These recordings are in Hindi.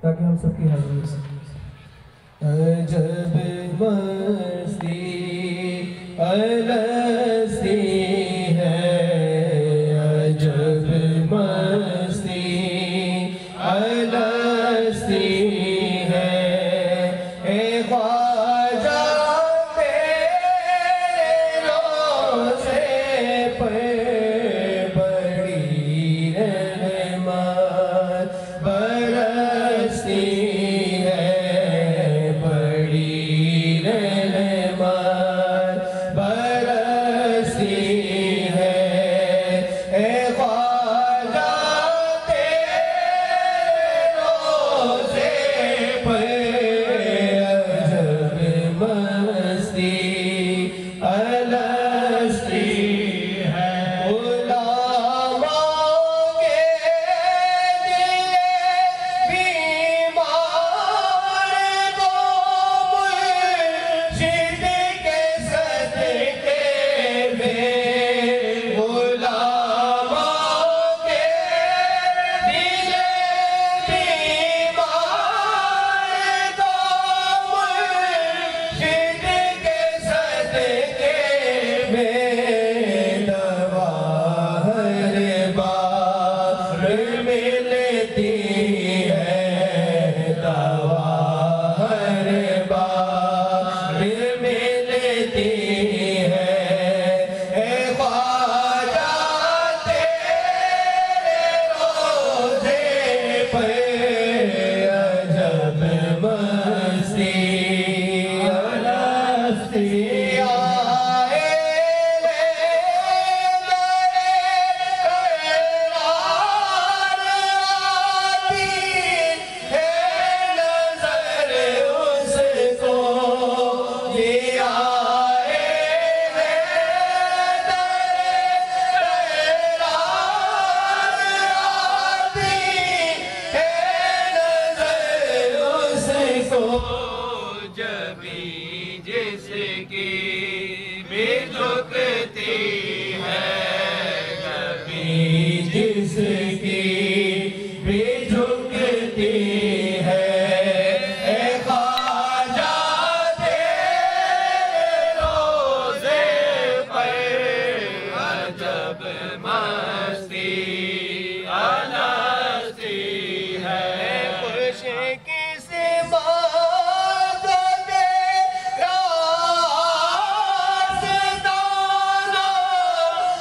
ताकि हम सबकी हाजिरी हो सके। अजब मस्ती अलस्ती है, अजब मस्ती अलस्ती है, ए ख्वाजा तेरे रोज़े पर बड़ी रहमत बरसती है, बड़ी रहमत बरसती है, ए ख्वाजा तेरे रोज़े पर अजब मस्ती अलस्ती है। गुलामों के दिल बीमार को मुर्शिद के सदके में, गुलामों के दिल बीमार को मुर्शिद के सदके में, दवा हर बार मिलती है, दवा हर बार मिलती है, ए ख्वाजा तेरे रोज़े पर अजब मस्ती अलस्ती आए रे दरे करार आती है नज़र उसको, ये आए रे दरे करार आती है नज़र उसको, जबी जिसकी भी झुकती है, जबी जिसकी भी झुकती है, ए ख्वाजा तेरे रोज़े पर अजब मस्ती अलस्ती है। खुश किस्मत तेरा आस्ताना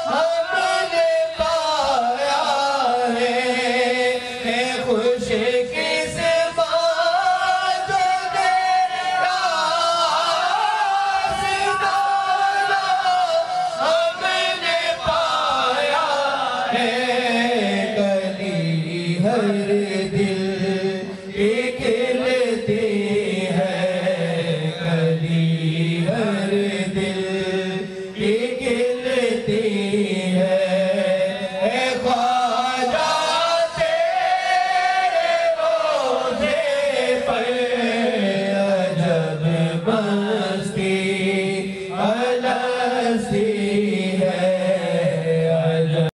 हमने पाया है, खुश किस्मत तेरा आस्ताना हमने पाया है, कली हर दिल